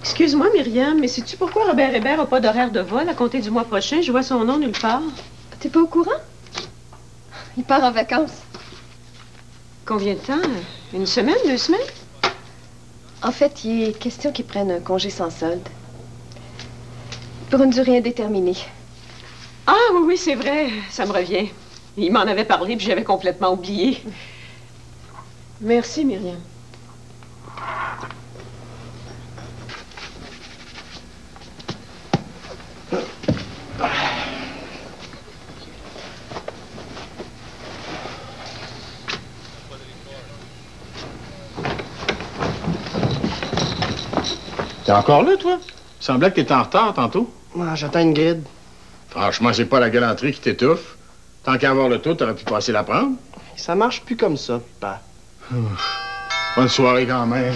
Excuse-moi, Myriam, mais sais-tu pourquoi Robert Hébert n'a pas d'horaire de vol à compter du mois prochain? Je vois son nom nulle part. T'es pas au courant? Il part en vacances. Combien de temps? Une semaine, 2 semaines? En fait, il est question qu'ils prennent un congé sans solde. Pour une durée indéterminée. Ah oui, oui, c'est vrai. Ça me revient. Il m'en avait parlé, puis j'avais complètement oublié. Merci, Myriam. T'es encore là, toi? Il semblait que t'étais en retard tantôt. Moi, j'attends une grid. Franchement, c'est pas la galanterie qui t'étouffe. Tant qu'à avoir le tour, t'aurais pu passer la prendre. Ça marche plus comme ça, papa. Bonne soirée quand même.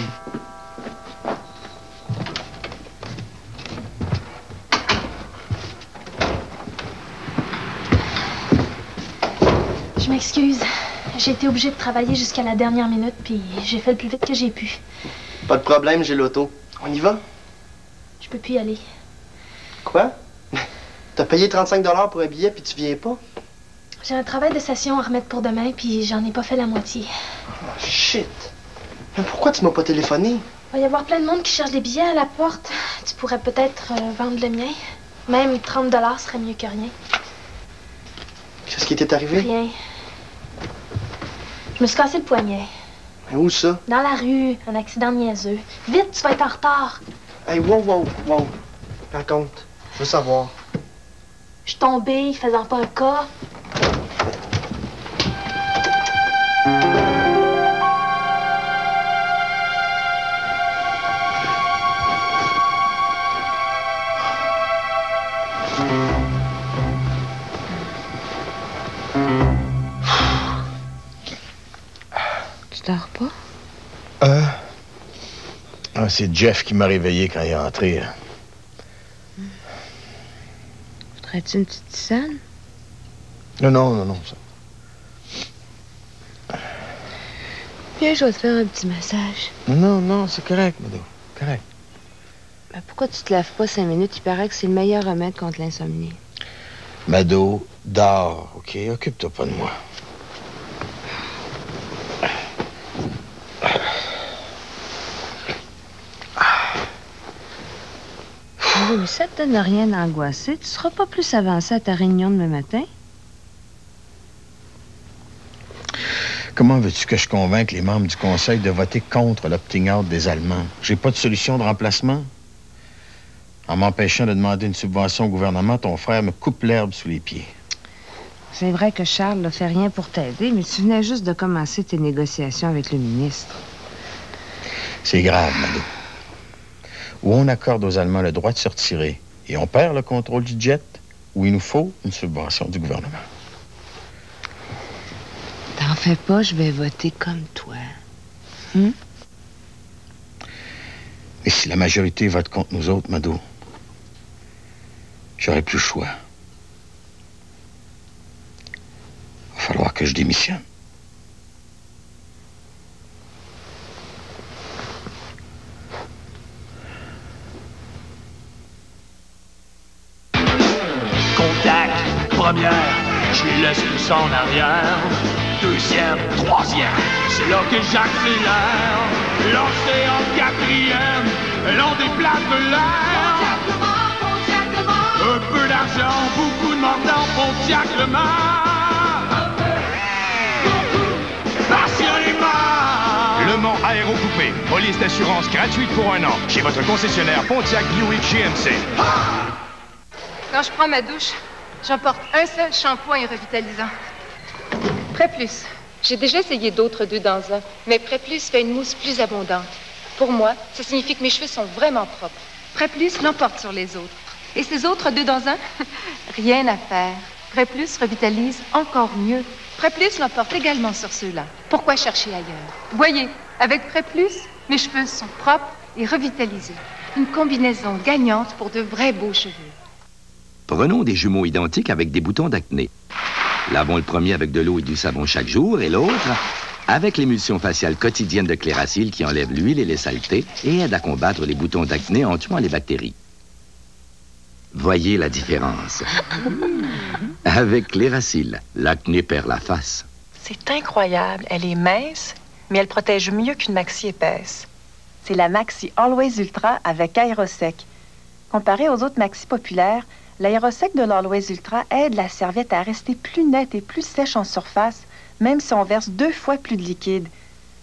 Je m'excuse. J'ai été obligée de travailler jusqu'à la dernière minute, puis j'ai fait le plus vite que j'ai pu. Pas de problème, j'ai l'auto. On y va? Je peux plus y aller. Quoi? T'as payé 35 $ pour un billet, puis tu viens pas? J'ai un travail de session à remettre pour demain, puis j'en ai pas fait la moitié. Oh, shit! Mais pourquoi tu m'as pas téléphoné? Il va y avoir plein de monde qui cherche des billets à la porte. Tu pourrais peut-être vendre le mien. Même 30 $ serait mieux que rien. Qu'est-ce qui t'est arrivé? Rien. Je me suis cassé le poignet. Mais où ça? Dans la rue, un accident niaiseux. Vite, tu vas être en retard. Hey, wow. Raconte. Je veux savoir. Je suis tombée, faisant pas un cas. Tu dors pas? C'est Jeff qui m'a réveillé quand il est entré. Voudrais-tu une petite tisane? Non, ça. Viens, je vais te faire un petit massage. Non, c'est correct, Mado. Correct. Ben, pourquoi tu te laves pas 5 minutes? Il paraît que c'est le meilleur remède contre l'insomnie. Mado, dors, OK? Occupe-toi pas de moi. Oui, mais ça te donne rien d'angoisser. Tu seras pas plus avancé à ta réunion demain matin? Comment veux-tu que je convainque les membres du Conseil de voter contre l'opting-out des Allemands? J'ai pas de solution de remplacement. En m'empêchant de demander une subvention au gouvernement, ton frère me coupe l'herbe sous les pieds. C'est vrai que Charles ne fait rien pour t'aider, mais tu venais juste de commencer tes négociations avec le ministre. C'est grave, Mado. Ou on accorde aux Allemands le droit de se retirer et on perd le contrôle du jet, ou il nous faut une subvention du gouvernement. T'en fais pas, je vais voter comme toi. Mais si la majorité vote contre nous autres, Mado, j'aurai plus le choix. Il va falloir que je démissionne. Première, je les laisse tous en arrière. Deuxième, troisième, c'est là que j'accélère. Lancé en quatrième, l'on déplace de l'air. Un peu d'argent, beaucoup de mordant, Pontiac Le Mans. Passionnément. Le Mans Aérocoupé, police d'assurance gratuite pour 1 an. Chez votre concessionnaire Pontiac Buick GMC. Quand je prends ma douche, j'emporte un seul shampoing revitalisant. Pré Plus. J'ai déjà essayé d'autres 2 dans 1, mais Pré Plus fait une mousse plus abondante. Pour moi, ça signifie que mes cheveux sont vraiment propres. Pré Plus l'emporte sur les autres. Et ces autres 2 dans 1, rien à faire. Pré Plus revitalise encore mieux. Pré Plus l'emporte également sur ceux-là. Pourquoi chercher ailleurs? Voyez, avec Pré Plus, mes cheveux sont propres et revitalisés. Une combinaison gagnante pour de vrais beaux cheveux. Prenons des jumeaux identiques avec des boutons d'acné. Lavons le premier avec de l'eau et du savon chaque jour et l'autre Avec l'émulsion faciale quotidienne de Cléracil qui enlève l'huile et les saletés et aide à combattre les boutons d'acné en tuant les bactéries. Voyez la différence. Avec Cléracil, l'acné perd la face. C'est incroyable. Elle est mince, mais elle protège mieux qu'une maxi épaisse. C'est la Maxi Always Ultra avec Aérosec. Comparé aux autres maxi populaires, l'Aérosec de l'Always Ultra aide la serviette à rester plus nette et plus sèche en surface, même si on verse 2 fois plus de liquide.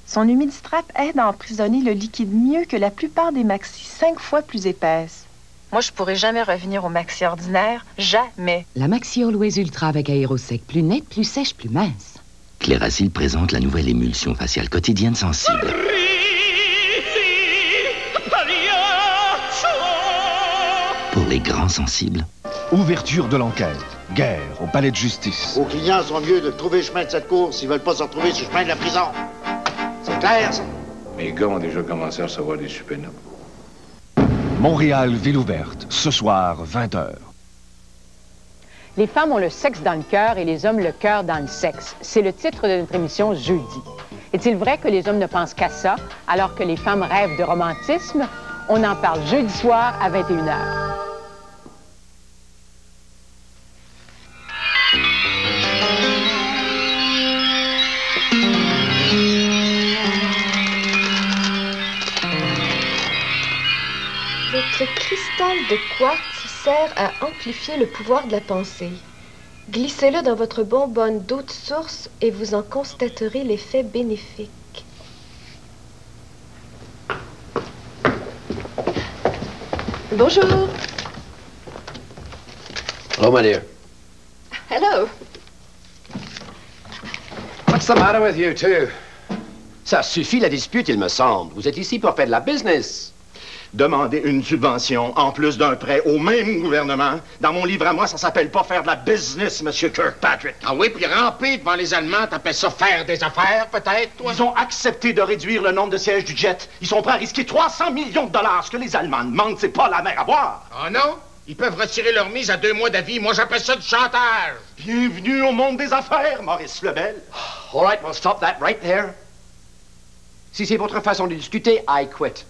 Son Humidistrap aide à emprisonner le liquide mieux que la plupart des maxi 5 fois plus épaisses. Moi, je pourrais jamais revenir au maxi ordinaire. Jamais. La Maxi Always Ultra avec Aérosec. Plus nette, plus sèche, plus mince. Cléracil présente la nouvelle émulsion faciale quotidienne sensible. Pour les grands sensibles. Ouverture de l'enquête. Guerre au palais de justice. Vos clients sont mieux de trouver le chemin de cette course s'ils veulent pas se retrouver sur le chemin de la prison. C'est clair, ça? Mes gars ont déjà commencé à recevoir des supénotes. Montréal, ville ouverte. Ce soir, 20h. Les femmes ont le sexe dans le cœur et les hommes le cœur dans le sexe. C'est le titre de notre émission jeudi. Est-il vrai que les hommes ne pensent qu'à ça, alors que les femmes rêvent de romantisme? On en parle jeudi soir à 21h. Votre cristal de quartz sert à amplifier le pouvoir de la pensée. Glissez-le dans votre bonbonne d'eau de source et vous en constaterez l'effet bénéfique. Bonjour. Hello, my dear. Hello. What's the matter with you two? Ça suffit la dispute, il me semble. Vous êtes ici pour faire de la business. Demander une subvention en plus d'un prêt au même gouvernement, dans mon livre à moi, ça s'appelle pas faire de la business, Monsieur Kirkpatrick. Ah oui, puis ramper devant les Allemands, t'appelles ça faire des affaires, peut-être, toi? Ils ont accepté de réduire le nombre de sièges du jet. Ils sont prêts à risquer 300 millions de dollars. Ce que les Allemands demandent, c'est pas la mer à boire. Ah non? Ils peuvent retirer leur mise à 2 mois d'avis. Moi, j'appelle ça du chantage. Bienvenue au monde des affaires, Maurice Lebel. All right, we'll stop that right there. Si c'est votre façon de discuter, I quit.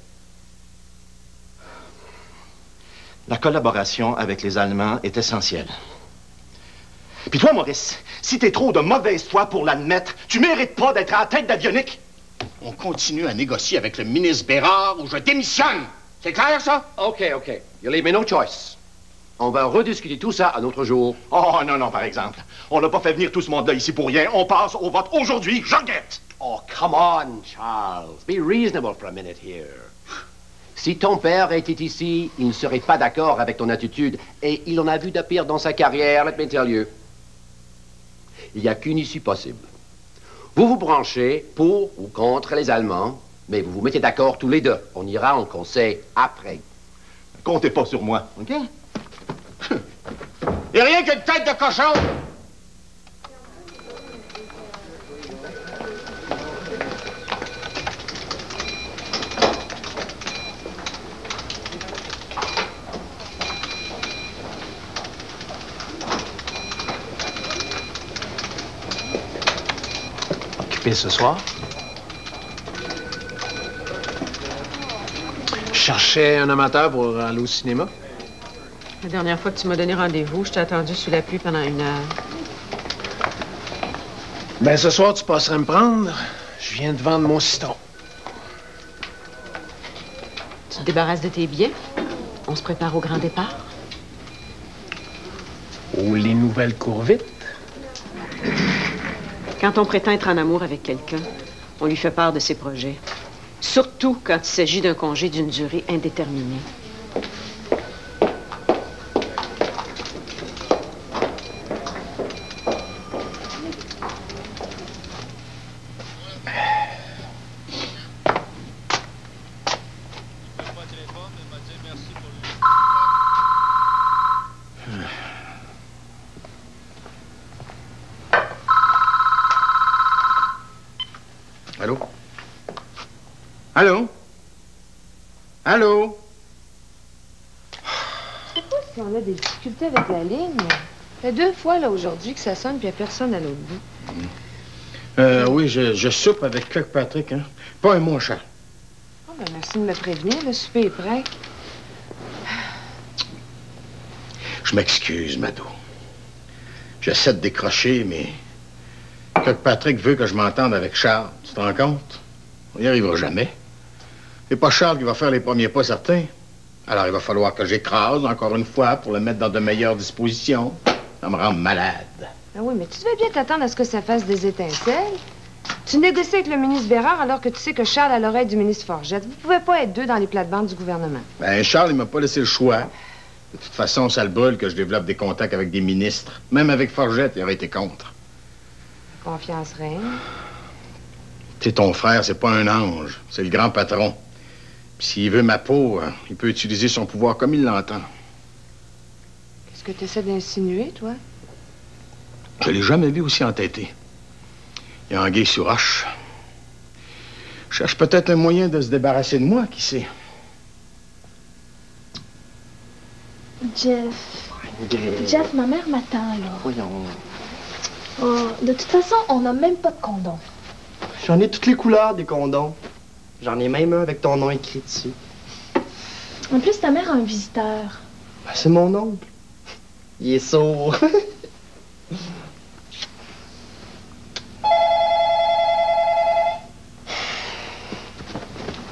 La collaboration avec les Allemands est essentielle. Puis toi, Maurice, si t'es trop de mauvaise foi pour l'admettre, tu mérites pas d'être à la tête d'avionique. On continue à négocier avec le ministre Bérard ou je démissionne. C'est clair, ça? OK. You leave me no choice. On va rediscuter tout ça un autre jour. Oh, non, par exemple. On n'a pas fait venir tout ce monde-là ici pour rien. On passe au vote aujourd'hui. J'enquête. Oh, come on, Charles. Be reasonable for a minute here. Si ton père était ici, il ne serait pas d'accord avec ton attitude. Et il en a vu de pire dans sa carrière, let me tell you. Il n'y a qu'une issue possible. Vous vous branchez pour ou contre les Allemands, mais vous vous mettez d'accord tous les deux. On ira en conseil après. Comptez pas sur moi, OK? Il n'y a rien qu'une tête de cochon. Occupé ce soir? Je cherchais un amateur pour aller au cinéma. La dernière fois que tu m'as donné rendez-vous, je t'ai attendu sous la pluie pendant 1 heure. Ben, ce soir, tu passerais me prendre. Je viens de vendre mon citron. Tu te débarrasses de tes billets? On se prépare au grand départ? Oh, les nouvelles courent vite. Quand on prétend être en amour avec quelqu'un, on lui fait part de ses projets. Surtout quand il s'agit d'un congé d'une durée indéterminée. Allô? Allô? Allô? Je sais pas si on a des difficultés avec la ligne. Ça fait 2 fois là aujourd'hui que ça sonne puis il n'y a personne à l'autre bout. Oui, je soupe avec Kirkpatrick, hein. Pas un mot, Charles. Oh, ben merci de me prévenir. Le souper est prêt. Je m'excuse, Mado. J'essaie de décrocher, mais Kirkpatrick veut que je m'entende avec Charles. Tu te rends compte? On n'y arrivera jamais. C'est pas Charles qui va faire les premiers pas, certains. Alors, il va falloir que j'écrase encore une fois pour le mettre dans de meilleures dispositions. Ça me rend malade. Ah oui, mais tu devais bien t'attendre à ce que ça fasse des étincelles. Tu négocies avec le ministre Bérard alors que tu sais que Charles a l'oreille du ministre Forgette. Vous pouvez pas être deux dans les plates-bandes du gouvernement. Ben, Charles, il m'a pas laissé le choix. De toute façon, ça le brûle que je développe des contacts avec des ministres. Même avec Forgette, il aurait été contre. Confiance règne. Tu sais, ton frère, c'est pas un ange. C'est le grand patron. Puis s'il veut ma peau, il peut utiliser son pouvoir comme il l'entend. Qu'est-ce que tu essaies d'insinuer, toi? Je l'ai jamais vu aussi entêté. Il y a anguille sur roche. Je cherche peut-être un moyen de se débarrasser de moi, qui sait. Jeff, ma mère m'attend, là. Voyons. Oh, de toute façon, on n'a même pas de condom. J'en ai toutes les couleurs des condoms. J'en ai même un avec ton nom écrit dessus. En plus, ta mère a un visiteur. Ben, c'est mon oncle. Il est sourd.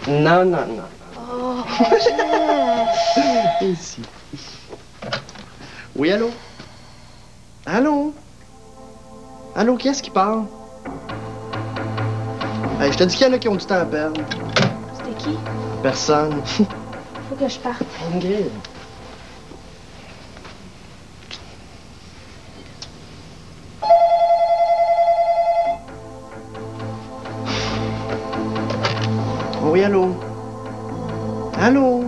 Non, non, non. Oh, Jeff! Ici. Oui, allô? Allô? Allô, qui est-ce qui parle? Hey, je te dis qu'il y en a qui ont du temps à perdre. C'était qui? Personne. Faut que je parte. Ingrid. Oui, allô? Allô?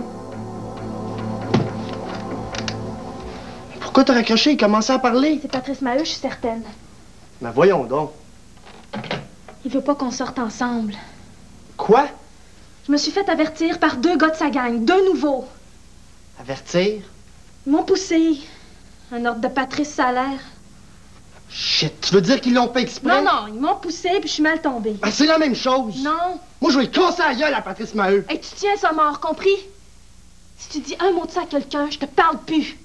Pourquoi t'as raccroché et commencé à parler? C'est Patrice Maheu, je suis certaine. Ben voyons donc. Il veut pas qu'on sorte ensemble. Quoi? Je me suis fait avertir par 2 gars de sa gang, 2 nouveaux. Avertir? Ils m'ont poussé. Un ordre de Patrice Salaire. Shit, tu veux dire qu'ils l'ont pas exprès? Non, non, ils m'ont poussé puis je suis mal tombée. Ben, c'est la même chose. Non. Moi, je vais le casser à la gueule à Patrice Maheu. Hey, tu tiens ça mort, compris? Si tu dis un mot de ça à quelqu'un, je te parle plus.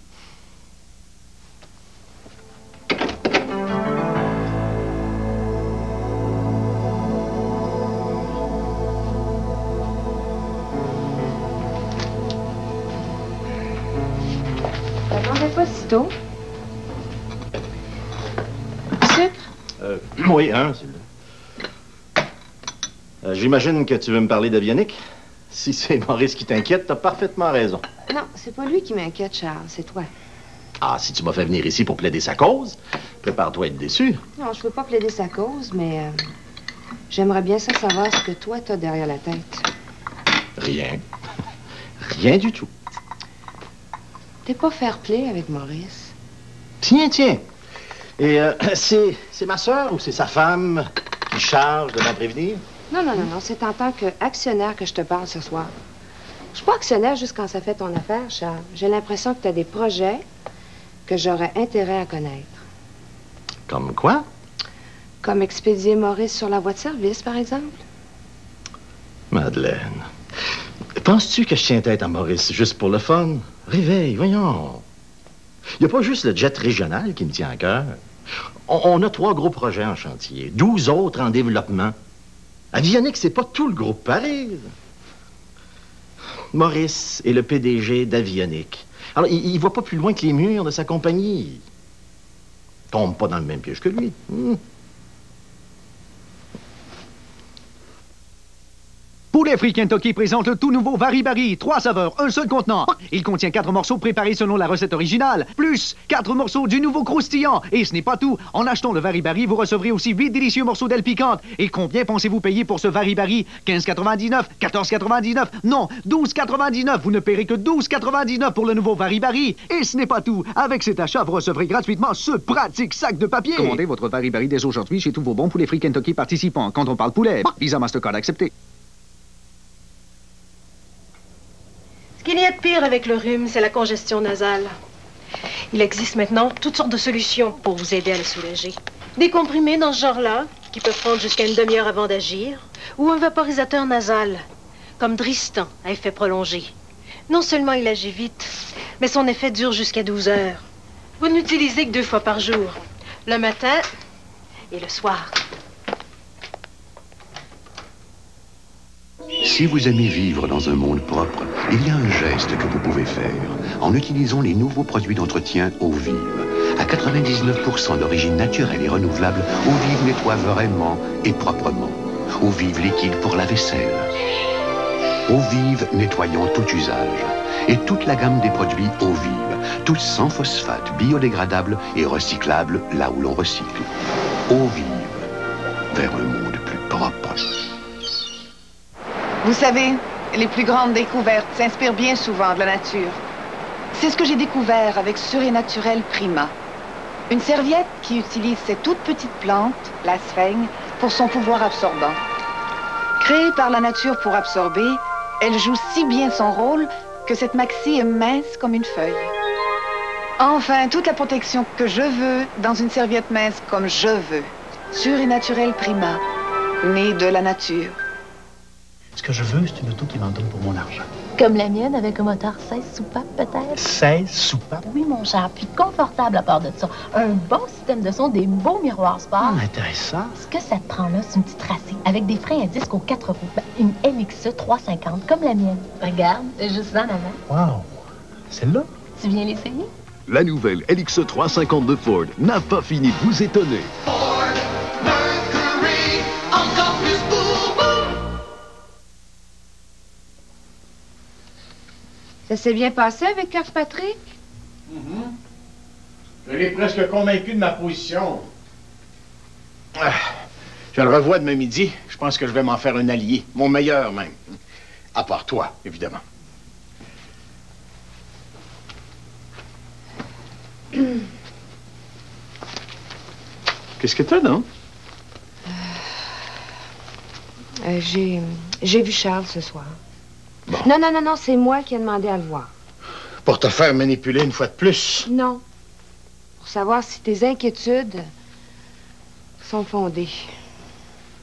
T'attendais pas si tôt? Sucre? Oui, hein, s'il vous plaît. J'imagine que tu veux me parler d'Avionique. Si c'est Maurice qui t'inquiète, t'as parfaitement raison. Non, c'est pas lui qui m'inquiète, Charles, c'est toi. Ah, si tu m'as fait venir ici pour plaider sa cause, prépare-toi à être déçu. Non, je veux pas plaider sa cause, mais j'aimerais bien ça savoir ce que toi t'as derrière la tête. Rien. Rien du tout. T'es pas fair-play avec Maurice. Tiens, tiens. Et c'est ma sœur ou c'est sa femme qui charge de m'en prévenir? Non, non, non, non, c'est en tant qu'actionnaire que je te parle ce soir. Je suis pas actionnaire juste quand ça fait ton affaire, Charles. J'ai l'impression que tu as des projets que j'aurais intérêt à connaître. Comme quoi? Comme expédier Maurice sur la voie de service, par exemple. Madeleine, penses-tu que je tiens tête à Maurice juste pour le fun? Réveille, voyons. Il n'y a pas juste le jet régional qui me tient à cœur. On a 3 gros projets en chantier, 12 autres en développement. Avionique, c'est pas tout le groupe pareil. Maurice est le PDG d'Avionique. Alors, il voit pas plus loin que les murs de sa compagnie. Il tombe pas dans le même piège que lui. Poulet Free Kentucky présente le tout nouveau Vari Bari. 3 saveurs, un seul contenant. Il contient 4 morceaux préparés selon la recette originale, plus 4 morceaux du nouveau croustillant. Et ce n'est pas tout. En achetant le Vari Bari, vous recevrez aussi 8 délicieux morceaux d'ailes piquantes. Et combien pensez-vous payer pour ce Vari Bari? 15,99, 14,99, non, 12,99. Vous ne paierez que 12,99 pour le nouveau Vari Bari. Et ce n'est pas tout. Avec cet achat, vous recevrez gratuitement ce pratique sac de papier. Commandez votre Vari Bari dès aujourd'hui chez tous vos bons Poulet Free Kentucky participants. Quand on parle poulet, Visa Mastercard accepté. Ce qu'il y a de pire avec le rhume, c'est la congestion nasale. Il existe maintenant toutes sortes de solutions pour vous aider à le soulager. Des comprimés dans ce genre-là, qui peut prendre jusqu'à une demi-heure avant d'agir, ou un vaporisateur nasal, comme Dristan, à effet prolongé. Non seulement il agit vite, mais son effet dure jusqu'à 12 heures. Vous n'utilisez que 2 fois par jour, le matin et le soir. Si vous aimez vivre dans un monde propre, il y a un geste que vous pouvez faire en utilisant les nouveaux produits d'entretien Eau Vive. À 99% d'origine naturelle et renouvelable, Eau Vive nettoie vraiment et proprement. Eau Vive liquide pour la vaisselle. Eau Vive nettoyant tout usage. Et toute la gamme des produits Eau Vive, tous sans phosphate, biodégradables et recyclables là où l'on recycle. Eau Vive, vers un monde plus propre. Vous savez, les plus grandes découvertes s'inspirent bien souvent de la nature. C'est ce que j'ai découvert avec Surinaturel Prima. Une serviette qui utilise cette toute petite plante, la sphaigne, pour son pouvoir absorbant. Créée par la nature pour absorber, elle joue si bien son rôle que cette maxi est mince comme une feuille. Enfin, toute la protection que je veux dans une serviette mince comme je veux. Surinaturel Prima, née de la nature. Ce que je veux, c'est une auto qui m'en donne pour mon argent. Comme la mienne, avec un moteur 16 soupapes, peut-être? 16 soupapes? Oui, mon cher, puis confortable à part de ça. Un bon système de son, des beaux miroirs sport. Intéressant. Ce que ça te prend, là, c'est une petite racée, avec des freins à disque aux 4 roues. Ben, une LXE 350, comme la mienne. Regarde, juste en avant. Wow! Celle-là? Tu viens l'essayer? La nouvelle LXE 350 de Ford n'a pas fini de vous étonner. Ça s'est bien passé avec Kirkpatrick? Je l'ai presque convaincu de ma position. Je le revois demain midi. Je pense que je vais m'en faire un allié. Mon meilleur, même. À part toi, évidemment. Qu'est-ce que t'as, non? J'ai vu Charles ce soir. Bon. Non, c'est moi qui ai demandé à le voir. Pour te faire manipuler une fois de plus? Non. Pour savoir si tes inquiétudes sont fondées.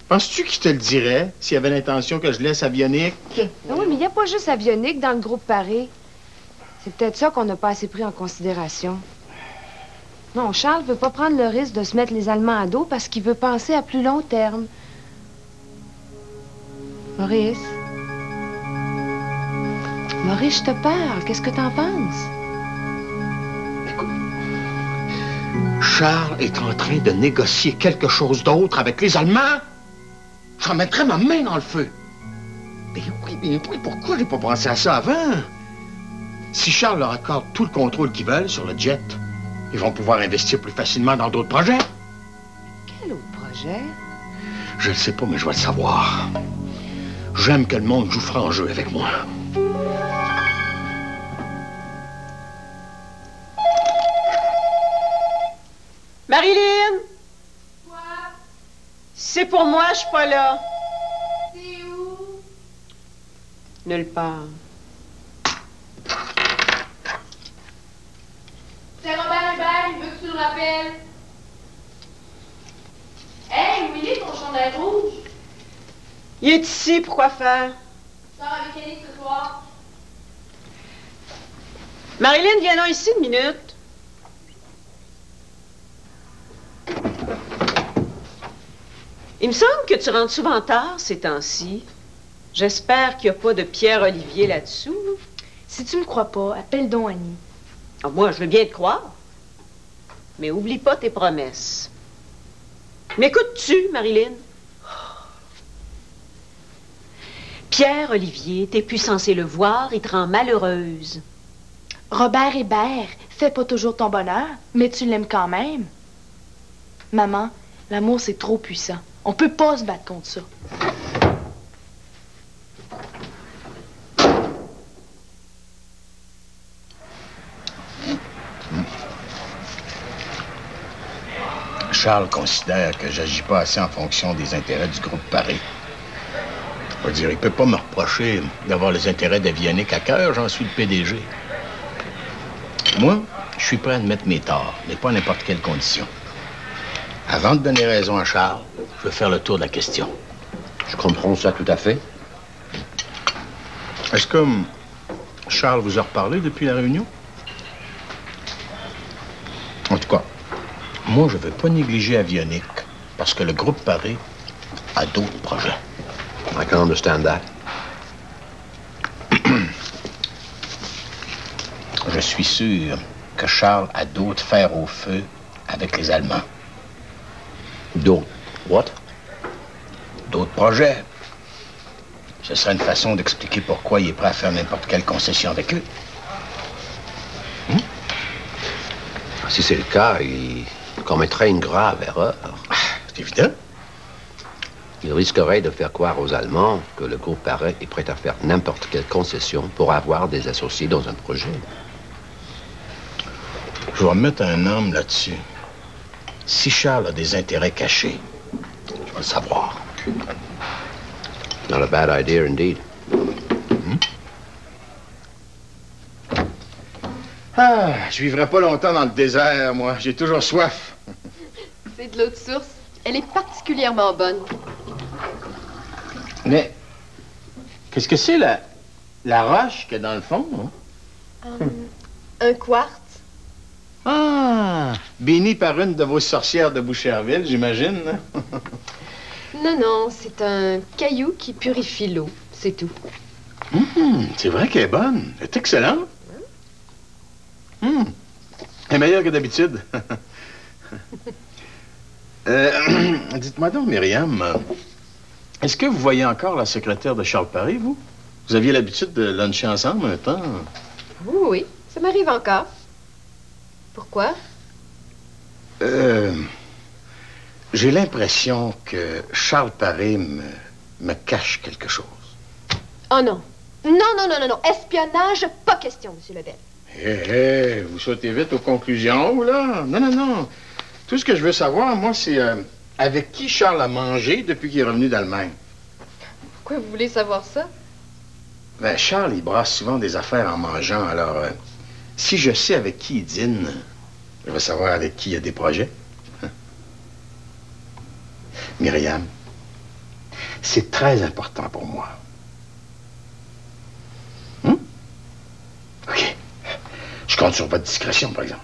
Penses-tu qu'il te le dirait s'il avait l'intention que je laisse Avionique? Non, oui, mais il n'y a pas juste Avionique dans le groupe Paris. C'est peut-être ça qu'on n'a pas assez pris en considération. Non, Charles veut pas prendre le risque de se mettre les Allemands à dos parce qu'il veut penser à plus long terme. Maurice? Maurice, je te parle. Qu'est-ce que t'en penses? Écoute, Charles est en train de négocier quelque chose d'autre avec les Allemands. J'en mettrais ma main dans le feu. Mais oui, pourquoi j'ai pas pensé à ça avant? Si Charles leur accorde tout le contrôle qu'ils veulent sur le jet, ils vont pouvoir investir plus facilement dans d'autres projets. Quel autre projet? Je ne sais pas, mais je vais le savoir. J'aime que le monde joue franc jeu avec moi. Marilyn! Quoi? C'est pour moi, je suis pas là. C'est où? Nulle part. C'est Robert Hébert, il veut que tu le rappelles. Hey, où il est ton chandail rouge? Il est ici, pourquoi faire? Sors avec Annie ce soir. Marilyn, viens donc ici une minute. Il me semble que tu rentres souvent tard ces temps-ci. J'espère qu'il n'y a pas de Pierre-Olivier là-dessous. Si tu me crois pas, appelle donc Annie. Ah, moi, je veux bien te croire. Mais oublie pas tes promesses. M'écoutes-tu, Marilyn? Pierre-Olivier, t'es plus censé le voir, il te rend malheureuse. Robert Hébert fait pas toujours ton bonheur, mais tu l'aimes quand même. Maman, l'amour, c'est trop puissant. On peut pas se battre contre ça. Charles considère que j'agis pas assez en fonction des intérêts du groupe Paris. Je veux dire, il peut pas me reprocher d'avoir les intérêts d'Avionique à cœur, j'en suis le PDG. Moi, je suis prêt à admettre mes torts, mais pas à n'importe quelle condition. Avant de donner raison à Charles, je veux faire le tour de la question. Je comprends ça tout à fait. Est-ce que Charles vous a reparlé depuis la réunion? En tout cas, moi, je ne veux pas négliger Avionique parce que le groupe Paris a d'autres projets. I can understand that. Je suis sûr que Charles a d'autres fers au feu avec les Allemands. D'autres? What? D'autres projets. Ce serait une façon d'expliquer pourquoi il est prêt à faire n'importe quelle concession avec eux. Si c'est le cas, il commettrait une grave erreur. C'est évident. Il risquerait de faire croire aux Allemands que le groupe Paris est prêt à faire n'importe quelle concession pour avoir des associés dans un projet. Je vais mettre un homme là-dessus. Si Charles a des intérêts cachés, je vais le savoir. Not a bad idea indeed. Ah, je vivrai pas longtemps dans le désert, moi. J'ai toujours soif. C'est de l'eau de source. Elle est particulièrement bonne. Mais, qu'est-ce que c'est, la roche qu'il y a dans le fond? Un quartz. Ah, béni par une de vos sorcières de Boucherville, j'imagine. Non, non, c'est un caillou qui purifie l'eau. C'est tout. C'est vrai qu'elle est bonne. Elle est excellente. Elle est meilleure que d'habitude. Dites-moi donc, Myriam, est-ce que vous voyez encore la secrétaire de Charles Paris, vous? Vous aviez l'habitude de luncher ensemble un temps? Oui, oui, ça m'arrive encore. Pourquoi? J'ai l'impression que Charles Paris me cache quelque chose. Oh non. Non. Espionnage, pas question, Monsieur Lebel. Hé, vous sautez vite aux conclusions, vous, là? Non. Tout ce que je veux savoir, moi, c'est avec qui Charles a mangé depuis qu'il est revenu d'Allemagne. Pourquoi vous voulez savoir ça? Ben, Charles, il brasse souvent des affaires en mangeant, alors si je sais avec qui il dîne, je vais savoir avec qui il y a des projets. Myriam, c'est très important pour moi. OK. Je compte sur votre discrétion, par exemple.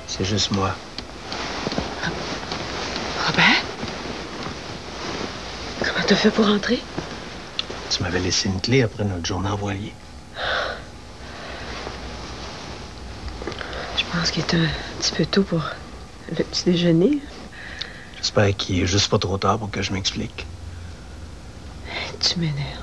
C'est juste moi. Robert? Comment t'as fait pour entrer? Tu m'avais laissé une clé après notre journée en voilier. Je pense qu'il est un petit peu tôt pour le petit déjeuner. J'espère qu'il est juste pas trop tard pour que je m'explique. Tu m'énerves.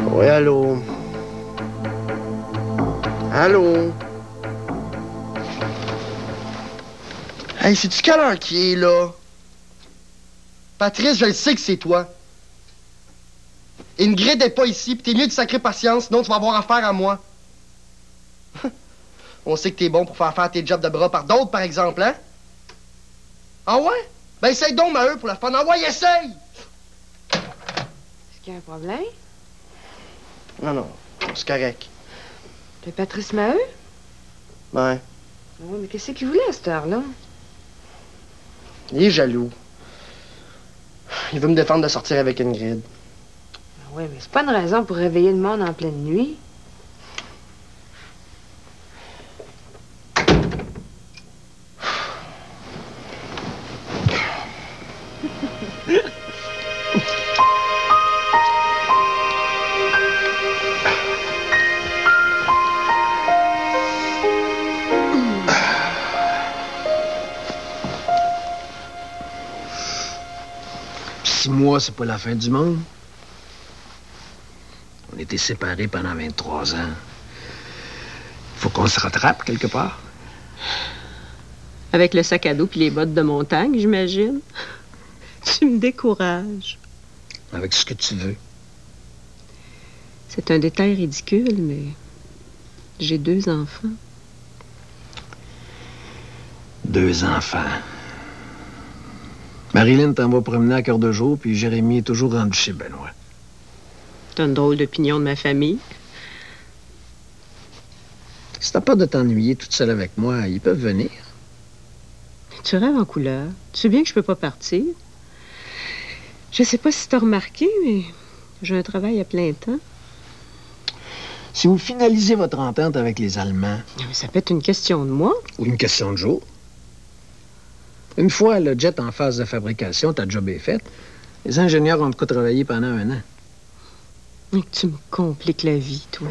Oui, allô? Allô? Hey, c'est-tu quelle heure qui est, là? Patrice, je le sais que c'est toi. Ingrid n'est pas ici, puis t'es mieux de sacrer patience, sinon tu vas avoir affaire à moi. On sait que t'es bon pour faire tes jobs de bras par d'autres, par exemple, hein? Ah ouais? Ben essaye donc, Maheu, pour la fun. Ah ouais, essaye! Est-ce qu'il y a un problème? Non, non, c'est correct. T'es Patrice Maheu? Ouais. Oui, mais qu'est-ce qu'il voulait à cette heure-là? Il est jaloux. Il veut me défendre de sortir avec Ingrid. Oui, mais c'est pas une raison pour réveiller le monde en pleine nuit. Moi, c'est pas la fin du monde. On était séparés pendant 23 ans. Faut qu'on se rattrape quelque part. Avec le sac à dos puis les bottes de montagne, j'imagine. Tu me décourages. Avec ce que tu veux. C'est un détail ridicule, mais j'ai 2 enfants. 2 enfants. Marilyn t'en va promener à cœur de jour, puis Jérémy est toujours rendu chez Benoît. T'as une drôle d'opinion de ma famille. Si t'as peur de t'ennuyer toute seule avec moi, ils peuvent venir. Tu rêves en couleur. Tu sais bien que je peux pas partir. Je sais pas si t'as remarqué, mais j'ai un travail à plein temps. Si vous finalisez votre entente avec les Allemands... Mais ça peut être une question de mois. Ou une question de jour. Une fois le jet en phase de fabrication, ta job est faite. Les ingénieurs ont de quoi travailler pendant 1 an. Mais que tu me compliques la vie, toi.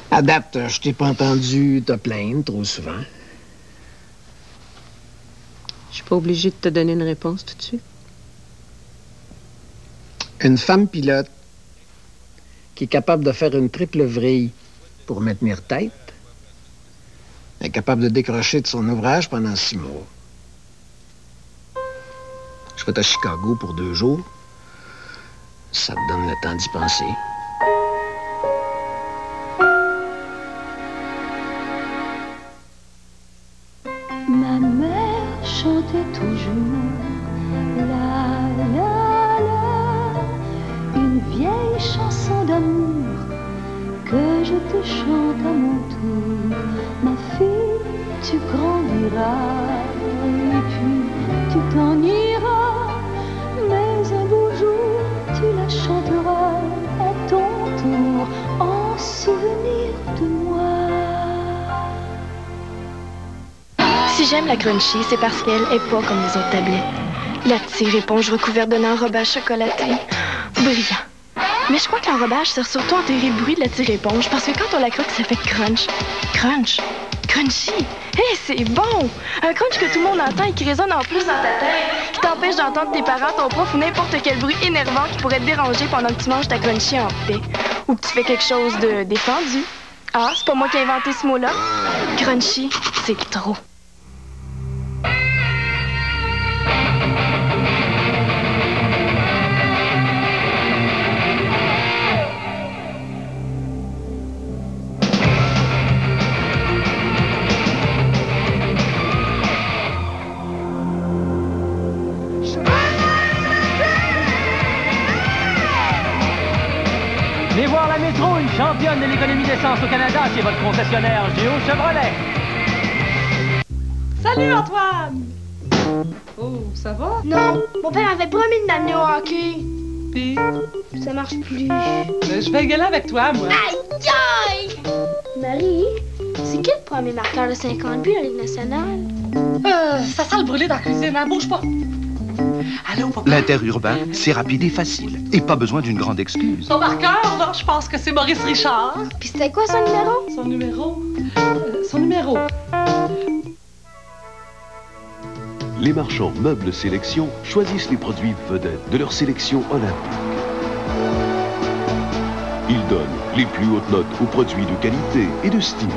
À date, je t'ai pas entendu te plaindre trop souvent. Je suis pas obligée de te donner une réponse tout de suite. Une femme pilote qui est capable de faire une triple vrille pour maintenir tête est capable de décrocher de son ouvrage pendant 6 mois. Je vais à Chicago pour 2 jours. Ça te donne le temps d'y penser. Ma mère chantait toujours la la la, une vieille chanson d'amour que je te chante à mon tour. Ma fille, tu grandiras et puis tu t'en iras, mais un beau jour tu la chanteras à ton tour en souvenir de moi. Si j'aime la Crunchy, c'est parce qu'elle est pas comme les autres tablettes. La tire-éponge recouverte d'un enrobage chocolaté. Brillant. Mais je crois que l'enrobage sert surtout à enterrer le bruit de la tire-éponge parce que quand on la croque, ça fait crunch. Crunch. Crunchy. Hé, c'est bon! Un crunch que tout le monde entend et qui résonne en plus dans ta tête, qui t'empêche d'entendre tes parents, ton prof ou n'importe quel bruit énervant qui pourrait te déranger pendant que tu manges ta Crunchy en paix. Ou que tu fais quelque chose de défendu. Ah, c'est pas moi qui ai inventé ce mot-là. Crunchy, c'est trop. Venez voir la métro, une championne de l'économie d'essence au Canada, chez votre concessionnaire Géo Chevrolet. Salut, Antoine! Oh, ça va? Non, mon père m'avait promis de m'amener au hockey. Puis? Ça marche plus. Je vais gueuler avec toi, moi. Aïe, aïe! Marie, c'est qui le premier marqueur de 50 buts à la Ligue nationale? Ça sent le brûlé dans la cuisine, hein? Bouge pas. Allô, papa? L'interurbain, c'est rapide et facile. Et pas besoin d'une grande excuse. Son marqueur, là, je pense que c'est Maurice Richard. Puis c'était quoi son numéro? Son numéro? Son numéro. Les marchands Meubles Sélection choisissent les produits vedettes de leur sélection olympique. Ils donnent les plus hautes notes aux produits de qualité et de style.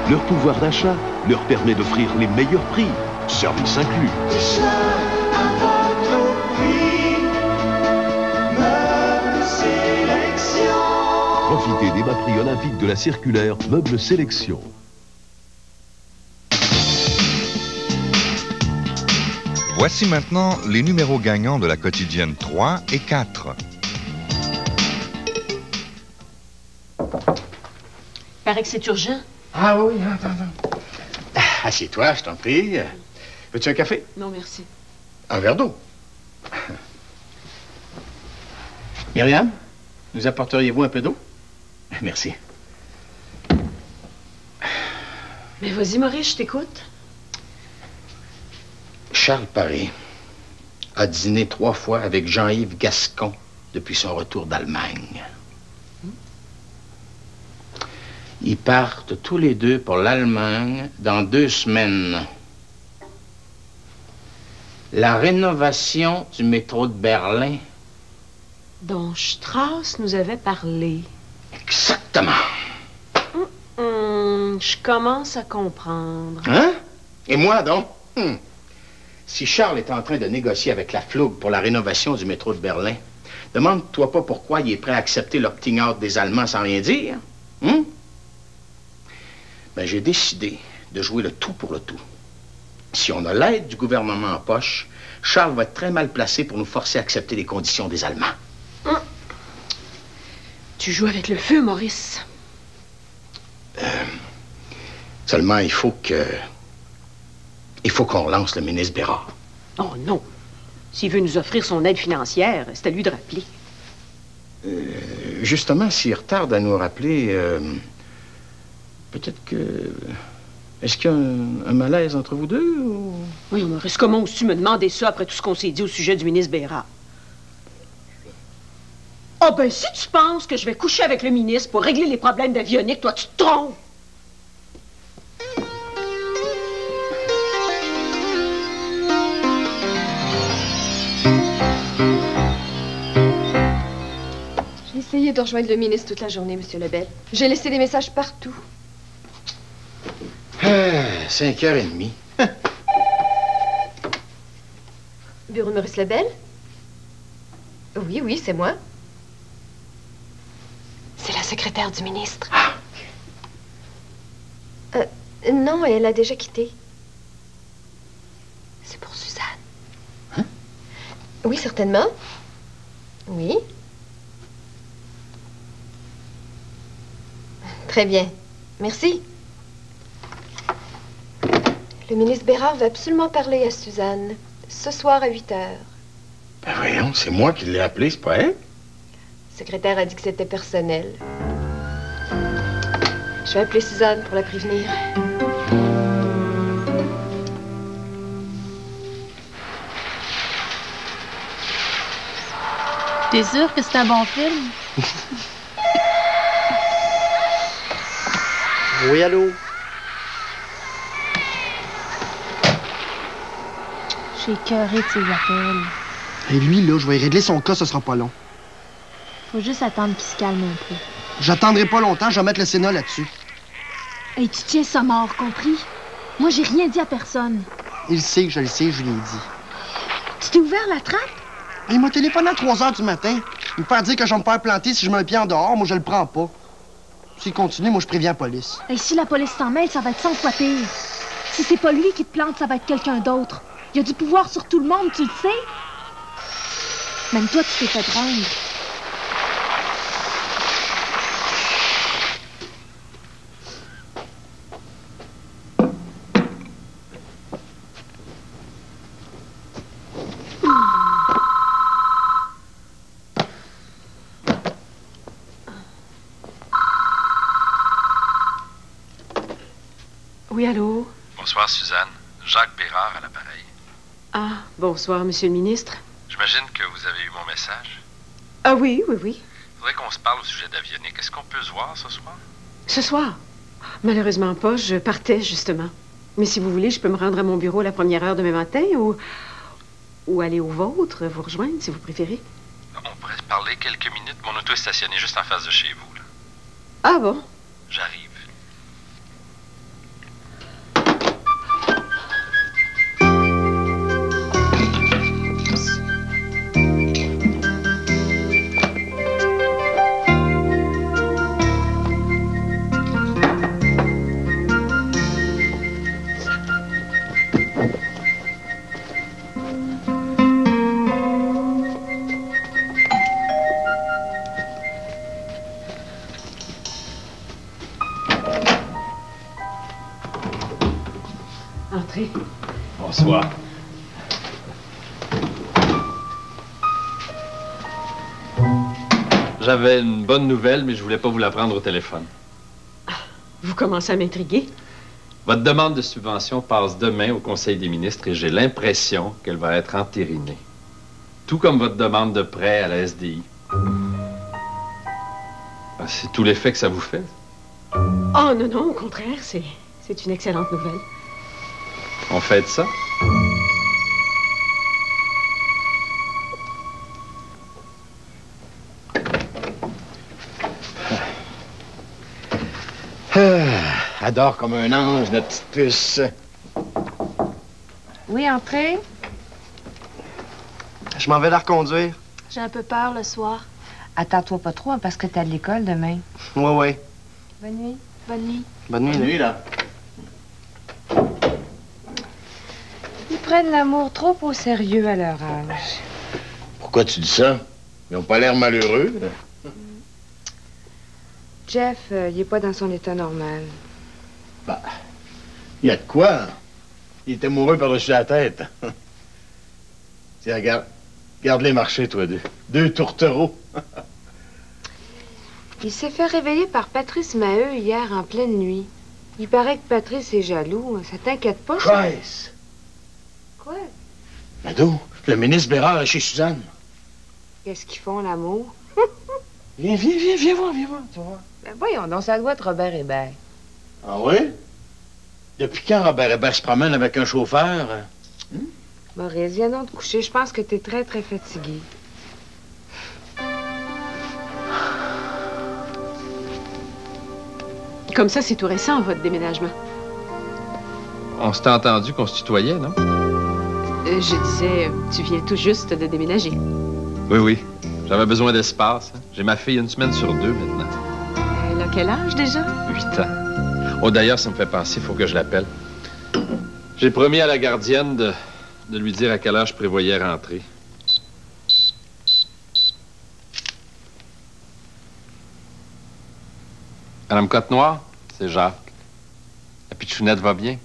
Leur pouvoir d'achat leur permet d'offrir les meilleurs prix Service inclus. Profitez des bas prix olympiques de la circulaire Meubles Sélection. Voici maintenant les numéros gagnants de la quotidienne 3 et 4. Paraît que c'est urgent. Ah oui, attends. Assieds-toi, je t'en prie. Veux-tu un café? Non, merci. Un verre d'eau. Myriam, nous apporteriez-vous un peu d'eau? Merci. Mais vas-y, Maurice, je t'écoute. Charles Paré a dîné 3 fois avec Jean-Yves Gascon depuis son retour d'Allemagne. Ils partent tous les deux pour l'Allemagne dans 2 semaines. La rénovation du métro de Berlin. Dont Strauss nous avait parlé. Exactement. Je commence à comprendre. Hein? Et moi, donc? Si Charles est en train de négocier avec la Flug pour la rénovation du métro de Berlin, demande-toi pas pourquoi il est prêt à accepter l'opting out des Allemands sans rien dire. Ben, j'ai décidé de jouer le tout pour le tout. Si on a l'aide du gouvernement en poche, Charles va être très mal placé pour nous forcer à accepter les conditions des Allemands. Tu joues avec le feu, Maurice. Seulement, il faut qu'on relance le ministre Bérard. Oh non. S'il veut nous offrir son aide financière, c'est à lui de rappeler. Justement, s'il retarde à nous rappeler, peut-être que... Est-ce qu'il y a un malaise entre vous deux, ou... Oui, Maurice, comment oses-tu me demander ça après tout ce qu'on s'est dit au sujet du ministre Bérard? Oh ben, si tu penses que je vais coucher avec le ministre pour régler les problèmes d'avionique, toi, tu te trompes! J'ai essayé de rejoindre le ministre toute la journée, Monsieur Lebel. J'ai laissé des messages partout. 5h30. Bureau Maurice Lebel? Oui, c'est moi. C'est la secrétaire du ministre. Non, elle a déjà quitté. C'est pour Suzanne. Hein? Oui, certainement. Oui. Très bien. Merci. Le ministre Bérard veut absolument parler à Suzanne. Ce soir à 8h. Ben voyons, c'est moi qui l'ai appelé, c'est pas elle? Le secrétaire a dit que c'était personnel. Je vais appeler Suzanne pour la prévenir. T'es sûr que c'est un bon film? Oui, allô? J'ai écœuré de ses appels. Et lui, là, je vais régler son cas, ce sera pas long. Faut juste attendre qu'il se calme un peu. J'attendrai pas longtemps, je vais mettre le Sénat là-dessus. Et tu tiens ça mort, compris? Moi, j'ai rien dit à personne. Il sait que je le sais, je lui ai dit. Tu t'es ouvert la trappe? Il m'a téléphoné à 3h du matin. Il me fait dire que je vais me faire planter si je mets un pied en dehors. Moi, je le prends pas. S'il continue, moi, je préviens la police. Et si la police s'en mêle, ça va être 100 fois pire. Si c'est pas lui qui te plante, ça va être quelqu'un d'autre. Il a du pouvoir sur tout le monde, tu le sais? Même toi, tu t'es fait prendre. Oui, allô? Bonsoir, Suzanne. Jacques Bérard à l'appareil. Ah, bonsoir, monsieur le ministre. J'imagine que vous avez eu mon message. Ah oui. Il faudrait qu'on se parle au sujet d'avionique. Est-ce qu'on peut se voir ce soir? Ce soir? Malheureusement pas, je partais justement. Mais si vous voulez, je peux me rendre à mon bureau à la première heure demain matin ou aller au vôtre, vous rejoindre si vous préférez. On pourrait se parler quelques minutes. Mon auto est stationnée juste en face de chez vous. Là. Ah bon? J'arrive. Entrez. Bonsoir. J'avais une bonne nouvelle, mais je voulais pas vous la prendre au téléphone. Vous commencez à m'intriguer. Votre demande de subvention passe demain au Conseil des ministres et j'ai l'impression qu'elle va être entérinée. Tout comme votre demande de prêt à la SDI. C'est tout l'effet que ça vous fait. Oh non, non, au contraire, c'est une excellente nouvelle. On fête ça? Adore comme un ange, notre petite puce. Oui, entrez. Je m'en vais la reconduire. J'ai un peu peur le soir. Attends-toi pas trop, hein, parce que t'as de l'école demain. Ouais, ouais. Bonne nuit. Bonne nuit. Bonne nuit, Bonne nuit, là. Ils prennent l'amour trop au sérieux à leur âge. Pourquoi tu dis ça? Ils n'ont pas l'air malheureux. Jeff, il est pas dans son état normal. Bah, il y a de quoi? Il est amoureux par-dessus la tête. Tiens, regarde-les marcher, toi deux. Deux tourtereaux. Il s'est fait réveiller par Patrice Maheu hier en pleine nuit. Il paraît que Patrice est jaloux. Ça t'inquiète pas? Price! Quoi? Mado, le ministre Bérard est chez Suzanne. Qu'est-ce qu'ils font, l'amour? Viens voir, tu vois. Ben voyons donc, ça doit être Robert Hébert. Ah oui? Depuis quand Robert Hébert se promène avec un chauffeur? Maurice, viens donc te coucher. Je pense que t'es très, très fatigué. Comme ça, c'est tout récent, votre déménagement. On s'était entendu qu'on se tutoyait, non? Je disais, tu viens tout juste de déménager. Oui. J'avais besoin d'espace. Hein. J'ai ma fille 1 semaine sur 2 maintenant. Elle a quel âge déjà? 8 ans. Oh, d'ailleurs, ça me fait penser, il faut que je l'appelle. J'ai promis à la gardienne de lui dire à quelle heure je prévoyais rentrer. Madame Côte-Noire, c'est Jacques. La pitchounette va bien?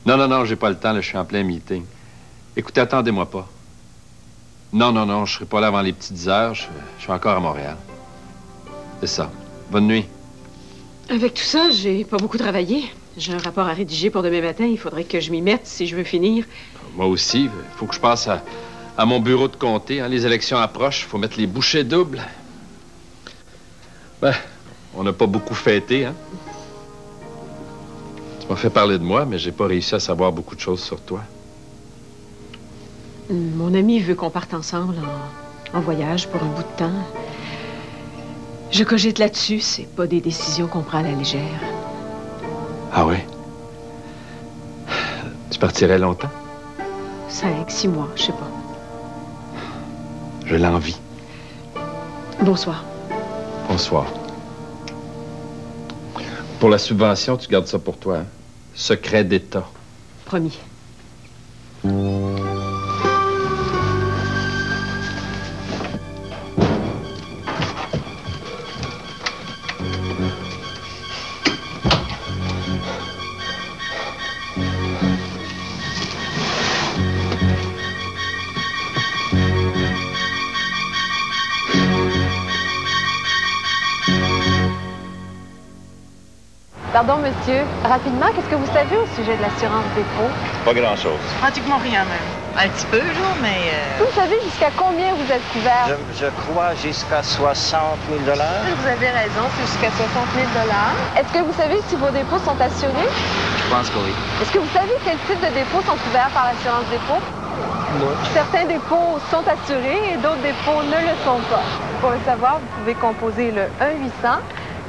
Non, j'ai pas le temps, là, je suis en plein meeting. Écoutez, attendez-moi pas. Non, je serai pas là avant les petites heures, je suis encore à Montréal. C'est ça. Bonne nuit. Avec tout ça, j'ai pas beaucoup travaillé. J'ai un rapport à rédiger pour demain matin. Il faudrait que je m'y mette si je veux finir. Moi aussi, il faut que je passe à mon bureau de comté. Hein. Les élections approchent, il faut mettre les bouchées doubles. Ben, on n'a pas beaucoup fêté, hein? Tu m'as fait parler de moi, mais j'ai pas réussi à savoir beaucoup de choses sur toi. Mon ami veut qu'on parte ensemble en voyage pour un bout de temps. Je cogite là-dessus. C'est pas des décisions qu'on prend à la légère. Ah oui? Tu partirais longtemps? 5, 6 mois, je sais pas. Je l'envie. Bonsoir. Bonsoir. Pour la subvention, tu gardes ça pour toi, hein? Secret d'État. Promis. Pardon, monsieur. Rapidement, qu'est-ce que vous savez au sujet de l'assurance dépôt? Pas grand-chose. Pratiquement rien, même. Un petit peu, genre, mais... Vous savez jusqu'à combien vous êtes couvert? Je crois jusqu'à 60 000 $. Vous avez raison, c'est jusqu'à 60 000 $. Est-ce que vous savez si vos dépôts sont assurés? Je pense que oui. Est-ce que vous savez quel type de dépôts sont couverts par l'assurance dépôt? Non. Certains dépôts sont assurés et d'autres dépôts ne le sont pas. Pour le savoir, vous pouvez composer le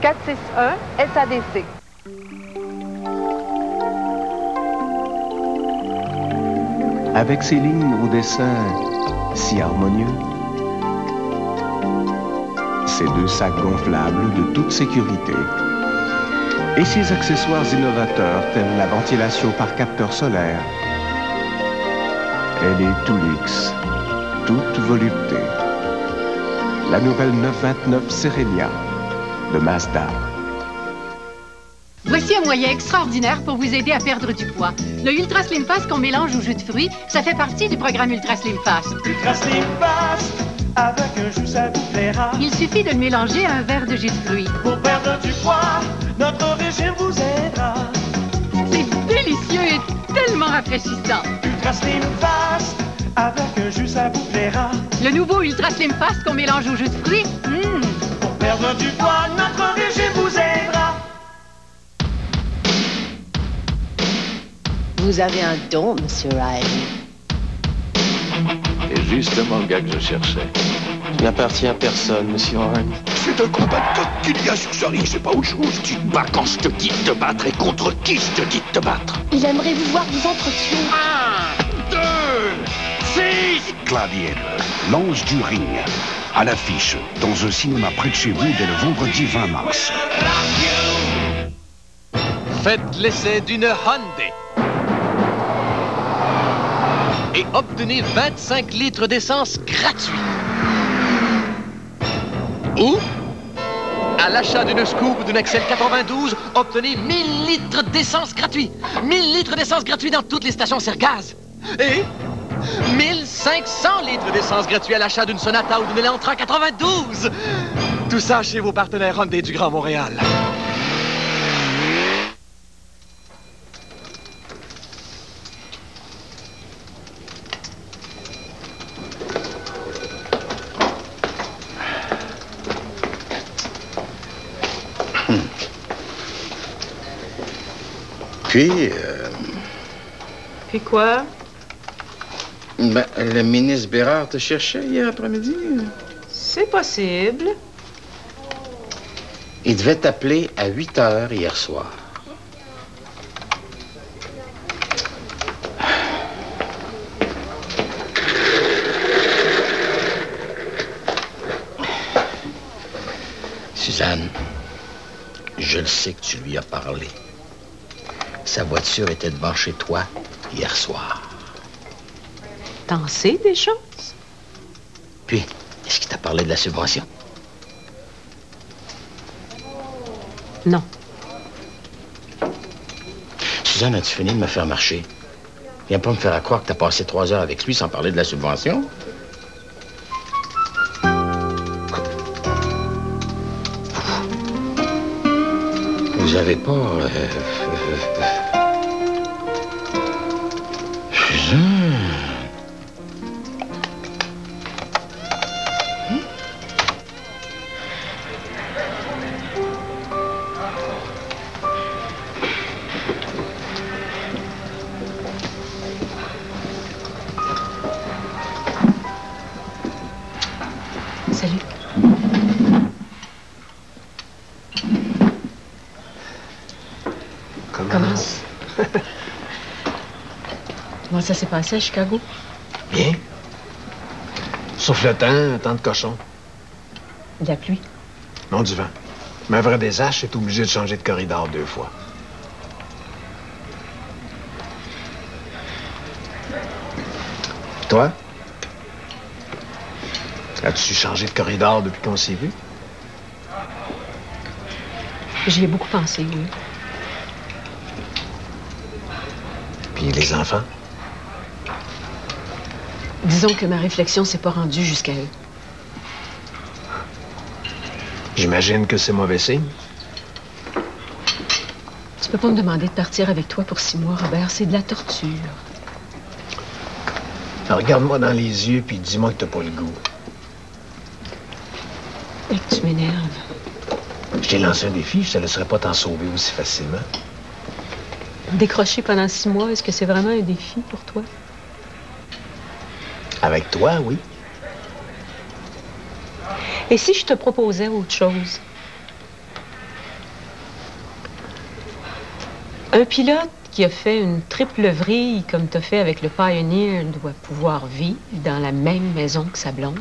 1-800-461-SADC. Avec ses lignes au dessin si harmonieux, ses 2 sacs gonflables de toute sécurité et ses accessoires innovateurs tels la ventilation par capteur solaire, elle est tout luxe, toute volupté. La nouvelle 929 Serenia de Mazda. Voici un moyen extraordinaire pour vous aider à perdre du poids. Le Ultra Slim Fast qu'on mélange au jus de fruits, ça fait partie du programme Ultra Slim Fast. Ultra Slim Fast, avec un jus, ça vous plaira. Il suffit de le mélanger à un verre de jus de fruits. Pour perdre du poids, notre régime vous aidera. C'est délicieux et tellement rafraîchissant. Ultra Slim Fast, avec un jus, ça vous plaira. Le nouveau Ultra Slim Fast qu'on mélange au jus de fruits. Pour perdre du poids, notre régime vous aidera. Vous avez un don, Monsieur Riley. C'est justement le gars que je cherchais. Je n'appartiens à personne, Monsieur Horn. C'est un combat de coq qu'il y a sur ce ring, c'est pas autre chose. Tu te bats quand je te dis de te battre et contre qui je te dis de te battre. Il aimerait vous voir vous entretuer. 1, 2, 6. Gladiator, l'ange du ring. À l'affiche, dans un cinéma près de chez vous dès le vendredi 20 mars. Faites l'essai d'une Hyundai. Et obtenez 25 litres d'essence gratuits. Ou, à l'achat d'une Scoop ou d'une Excel 92, obtenez 1000 litres d'essence gratuits. 1000 litres d'essence gratuits dans toutes les stations Sergaz. Et 1500 litres d'essence gratuits à l'achat d'une Sonata ou d'une Elantra 92. Tout ça chez vos partenaires Hyundai du Grand Montréal. Puis quoi? Ben, le ministre Bérard te cherchait hier après-midi. C'est possible. Il devait t'appeler à 8 heures hier soir. Suzanne, je le sais que tu lui as parlé. Sa voiture était devant chez toi hier soir. T'en sais des choses? Puis, est-ce qu'il t'a parlé de la subvention? Non. Suzanne, as-tu fini de me faire marcher? Viens pas me faire croire que t'as passé 3 heures avec lui sans parler de la subvention. Vous avez pas... Suzanne... Salut. Commence. Comment ça s'est passé à Chicago? Bien. Sauf le temps, un temps de cochon. De la pluie. Non, du vent. Mais un vrai désastre, est obligé de changer de corridor 2 fois. Toi? As-tu changé de corridor depuis qu'on s'est vu? J'y ai beaucoup pensé, oui. Puis les enfants? Disons que ma réflexion s'est pas rendue jusqu'à eux. J'imagine que c'est mauvais signe. Tu peux pas me demander de partir avec toi pour 6 mois, Robert. C'est de la torture. Alors, regarde-moi dans les yeux puis dis-moi que t'as pas le goût. Et que tu m'énerves. Je t'ai lancé un défi, je te laisserai pas t'en sauver aussi facilement. Décrocher pendant 6 mois, est-ce que c'est vraiment un défi pour toi? Avec toi, oui. Et si je te proposais autre chose? Un pilote qui a fait une triple vrille comme t'as fait avec le Pioneer doit pouvoir vivre dans la même maison que sa blonde.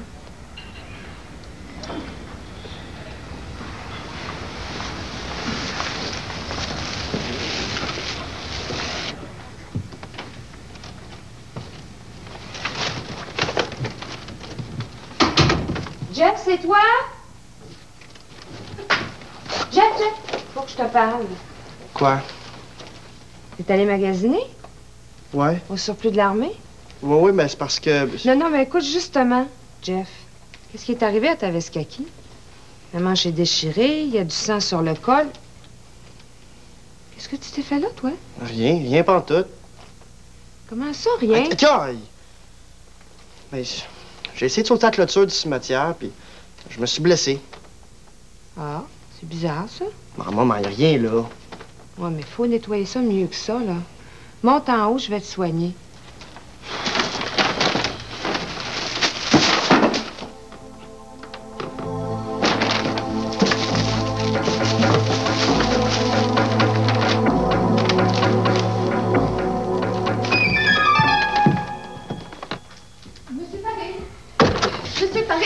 Jeff, c'est toi? Jeff, faut que je te parle. Quoi? T'es allé magasiner? Ouais. Au surplus de l'armée? Oui, mais c'est parce que... Non, mais écoute, justement, Jeff, qu'est-ce qui est arrivé à ta veste kaki? La manche est déchirée, il y a du sang sur le col. Qu'est-ce que tu t'es fait là, toi? Rien pantoute. Comment ça, rien? Ben, j'ai essayé de sauter la clôture du cimetière, puis je me suis blessé. Ah, c'est bizarre, ça. Maman, il n'y a rien, là. Ouais, mais faut nettoyer ça mieux que ça, là. Monte en haut, je vais te soigner.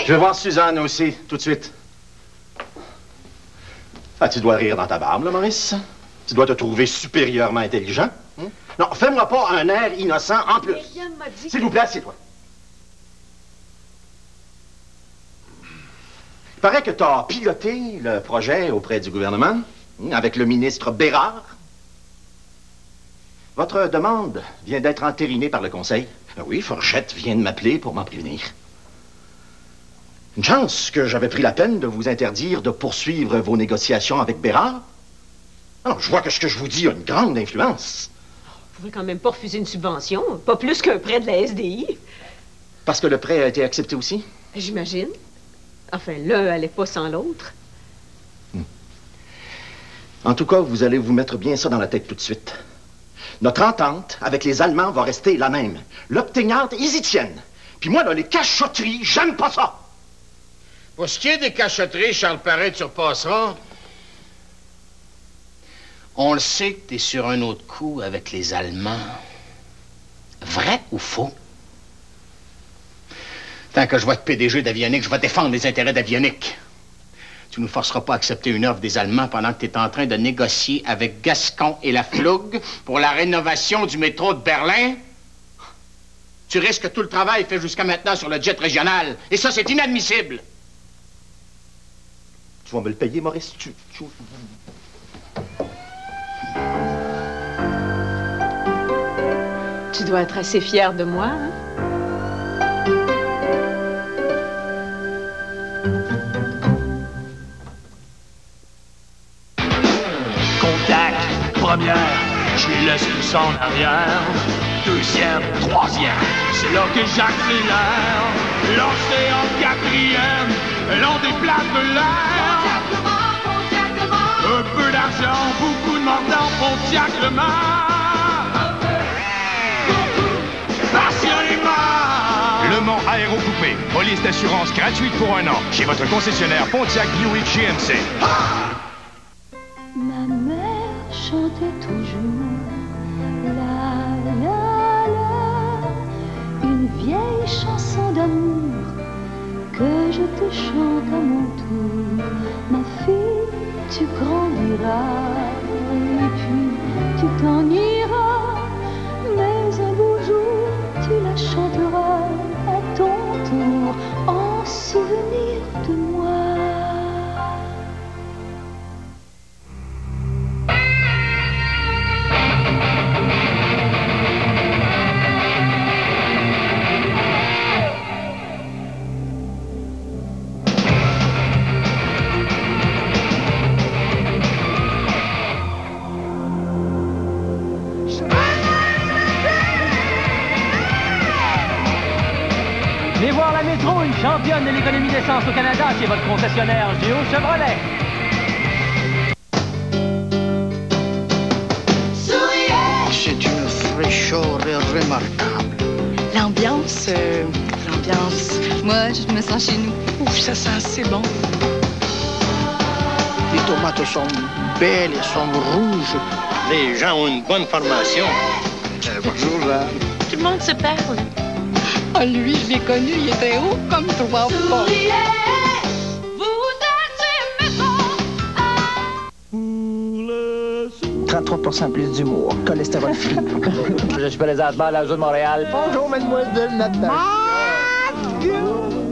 Je vais voir Suzanne aussi, tout de suite. Ah, tu dois rire dans ta barbe, là, Maurice. Tu dois te trouver supérieurement intelligent. Hein? Non, fais-moi pas un air innocent en plus. S'il vous plaît, assieds-toi. Il paraît que tu as piloté le projet auprès du gouvernement, avec le ministre Bérard. Votre demande vient d'être entérinée par le Conseil. Oui, Forchette vient de m'appeler pour m'en prévenir. Une chance que j'avais pris la peine de vous interdire de poursuivre vos négociations avec Bérard. Alors, je vois que ce que je vous dis a une grande influence. Vous pouvez quand même pas refuser une subvention, pas plus qu'un prêt de la SDI. Parce que le prêt a été accepté aussi? J'imagine. Enfin, l'un allait pas sans l'autre. En tout cas, vous allez vous mettre bien ça dans la tête tout de suite. Notre entente avec les Allemands va rester la même. L'obtenante, ils y tiennent. Puis moi, là, les cachotteries, j'aime pas ça. Pour ce qui est des cachotteries, Charles Paré, tu repasseras. On le sait que t'es sur un autre coup avec les Allemands. Vrai ou faux? Tant que je vais être PDG d'Avionics, je vais défendre les intérêts d'Avionics. Tu nous forceras pas à accepter une offre des Allemands pendant que t'es en train de négocier avec Gascon et la Flug pour la rénovation du métro de Berlin. Tu risques tout le travail fait jusqu'à maintenant sur le jet régional. Et ça, c'est inadmissible. Tu vas me le payer, Maurice? Tu dois être assez fier de moi, hein? Contact, première, je les laisse tous en arrière. Deuxième, troisième, c'est là que j'accélère. Lancé en quatrième, l'on déplace de l'air. Un peu d'argent, beaucoup de mordant, Pontiac le Mans. Passionnément. Le Mans aérocoupé, police d'assurance gratuite pour 1 an chez votre concessionnaire Pontiac Buick GMC. Ma mère chantait toujours la la la, une vieille chanson d'amour que je te chante à mon tour. Ma fille, tu grandiras et puis tu t'en iras, mais un beau jour tu la chanteras à ton tour en souvenir de moi. Venez voir la métro, une championne de l'économie d'essence au Canada chez votre concessionnaire Géo Chevrolet. C'est une fraîcheur remarquable. L'ambiance, moi, je me sens chez nous. Ouf, ça sent assez bon. Les tomates sont belles, elles sont rouges. Les gens ont une bonne formation. Bonjour, Jean. Tout le monde se parle. Ah, lui, je l'ai connu, il était haut comme 3 pommes. 33% plus d'humour, cholestérol free. Je suis présentement à la zone de Montréal. Bonjour, mademoiselle Nathalie.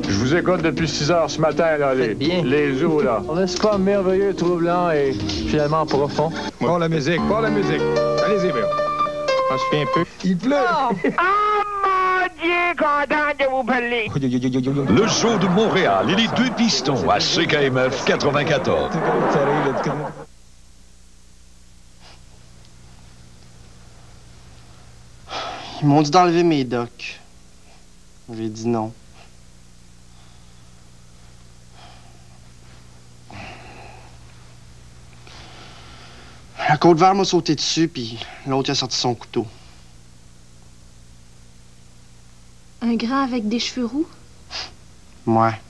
Je vous vous écoute depuis 6 heures ce matin, là, les os, là. On a ce pas merveilleux, troublant et finalement profond. Bon, la musique, bon, la musique. Allez-y, Véro. On se fait un peu. Il pleut. Content de vous parler. Le show de Montréal et les deux pistons à CKMF 94. Ils m'ont dit d'enlever mes docks. J'ai dit non. La côte vert m'a sauté dessus, puis l'autre a sorti son couteau. Un grand avec des cheveux roux? Ouais.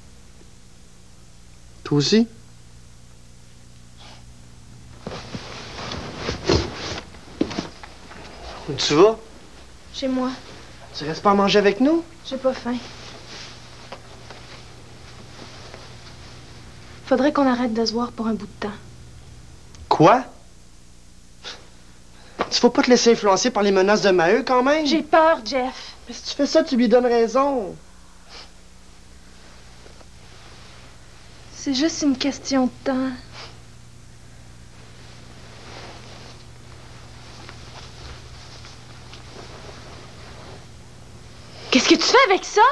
Toi aussi? Où tu vas? Chez moi. Tu restes pas à manger avec nous? J'ai pas faim. Faudrait qu'on arrête de se voir pour un bout de temps. Quoi? Tu faut pas te laisser influencer par les menaces de Maheu, quand même? J'ai peur, Jeff. Mais si tu fais ça, tu lui donnes raison. C'est juste une question de temps. Qu'est-ce que tu fais avec ça?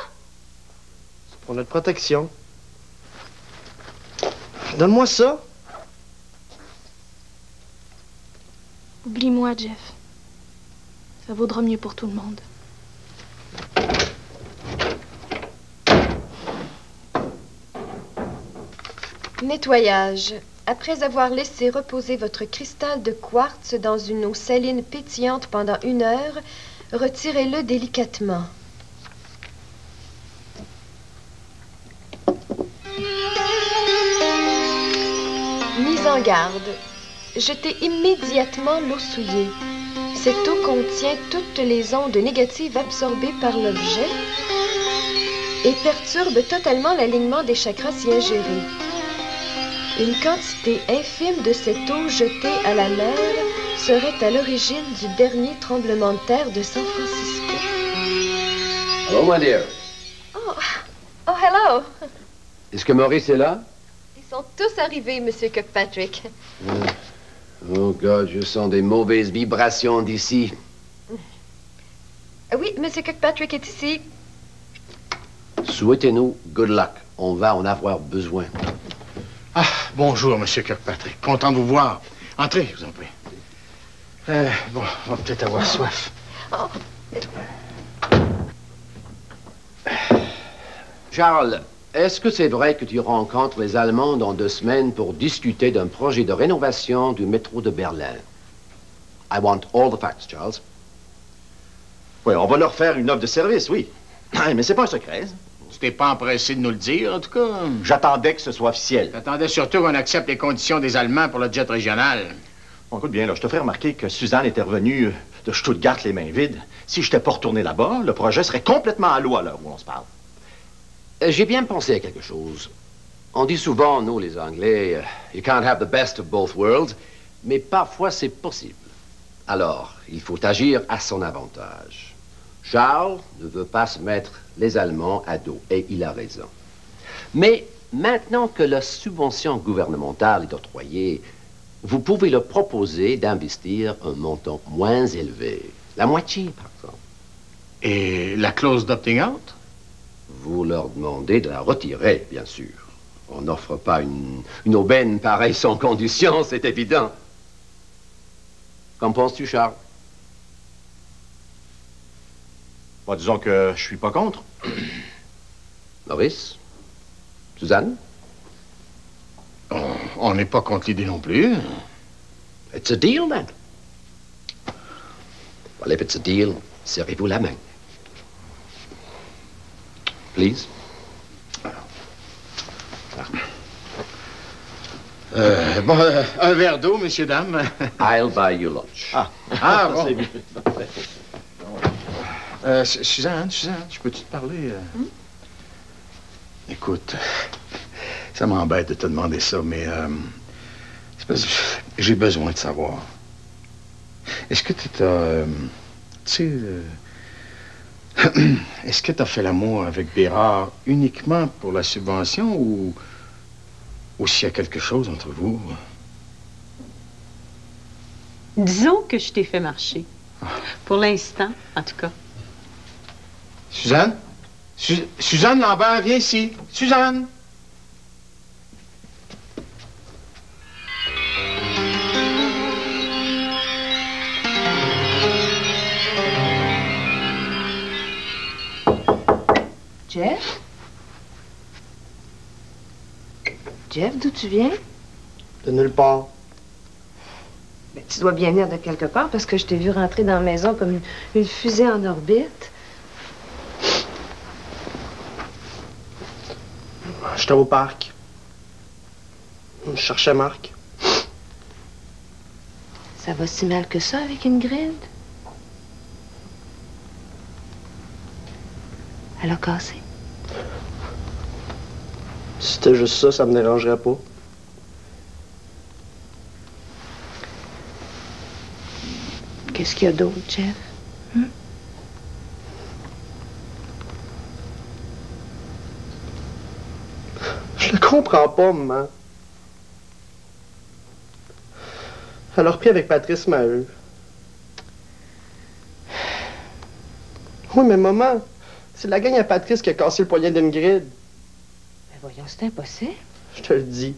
C'est pour notre protection. Donne-moi ça. Oublie-moi, Jeff. Ça vaudra mieux pour tout le monde. Nettoyage. Après avoir laissé reposer votre cristal de quartz dans une eau saline pétillante pendant 1 heure, retirez-le délicatement. Mise en garde. Jetez immédiatement l'eau souillée. Cette eau contient toutes les ondes négatives absorbées par l'objet et perturbe totalement l'alignement des chakras si ingérés. Une quantité infime de cette eau jetée à la mer serait à l'origine du dernier tremblement de terre de San Francisco. Hello, my dear. Oh, hello! Est-ce que Maurice est là? Ils sont tous arrivés, Monsieur Kirkpatrick. Oh, God, je sens des mauvaises vibrations d'ici. Oui, Monsieur Kirkpatrick est ici. Souhaitez-nous good luck. On va en avoir besoin. Ah, bonjour, Monsieur Kirkpatrick. Content de vous voir. Entrez, je vous en prie. Bon, on va peut-être avoir soif. Charles, est-ce que c'est vrai que tu rencontres les Allemands dans 2 semaines pour discuter d'un projet de rénovation du métro de Berlin? I want all the facts, Charles. Oui, on va leur faire une offre de service, oui. Mais c'est pas un secret. Tu t'es pas empressé de nous le dire, en tout cas. J'attendais que ce soit officiel. J'attendais surtout qu'on accepte les conditions des Allemands pour le jet régional. Bon, écoute bien, là, je te ferai remarquer que Suzanne était revenue de Stuttgart les mains vides. Si je n'étais pas retourné là-bas, le projet serait complètement à l'eau à l'heure où on se parle. J'ai bien pensé à quelque chose. On dit souvent, nous, les Anglais, you can't have the best of both worlds, mais parfois c'est possible. Alors, il faut agir à son avantage. Charles ne veut pas se mettre les Allemands à dos, et il a raison. Mais maintenant que la subvention gouvernementale est octroyée, vous pouvez leur proposer d'investir un montant moins élevé. La moitié, par exemple. Et la clause d'opting out? Vous leur demandez de la retirer, bien sûr. On n'offre pas une aubaine pareille sans condition, c'est évident. Qu'en penses-tu, Charles? Bon, disons que je suis pas contre. Maurice? Suzanne? On n'est pas contre l'idée non plus. It's a deal, then. Well, if it's a deal, serrez-vous la main. Please. Bon, un verre d'eau, messieurs, dames. I'll buy you lunch. Bon. Suzanne, je peux-tu te parler? Écoute, ça m'embête de te demander ça, mais c'est parce que j'ai besoin de savoir. Est-ce que tu sais, Est-ce que tu as fait l'amour avec Bérard uniquement pour la subvention ou s'il y a quelque chose entre vous? Disons que je t'ai fait marcher. Pour l'instant, en tout cas. Suzanne? Suzanne Lambert, viens ici. Suzanne! Jeff? Jeff, d'où tu viens? De nulle part. Ben, tu dois bien venir de quelque part parce que je t'ai vu rentrer dans la maison comme une fusée en orbite. J'étais au parc. Je cherchais Marc. Ça va si mal que ça avec Ingrid? Elle a cassé. Si c'était juste ça, ça me dérangerait pas. Qu'est-ce qu'il y a d'autre, Jeff? Je le comprends pas, maman. Elle a repris avec Patrice Maheu. Oui, mais maman, c'est la gang à Patrice qui a cassé le poignet d'Ingrid. Ben voyons, c'est impossible. Je te le dis.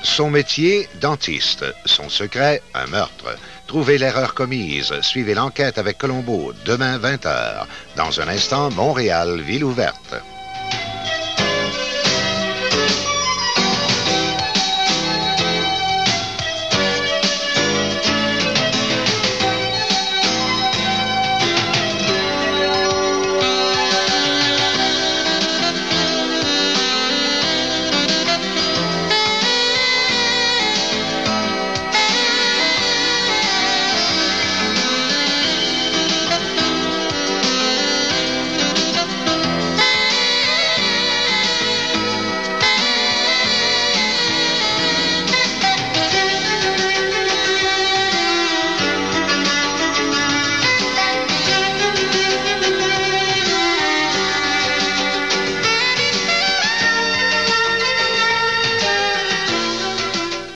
Son métier, dentiste. Son secret, un meurtre. Trouvez l'erreur commise. Suivez l'enquête avec Colombo, demain 20h. Dans un instant, Montréal, ville ouverte.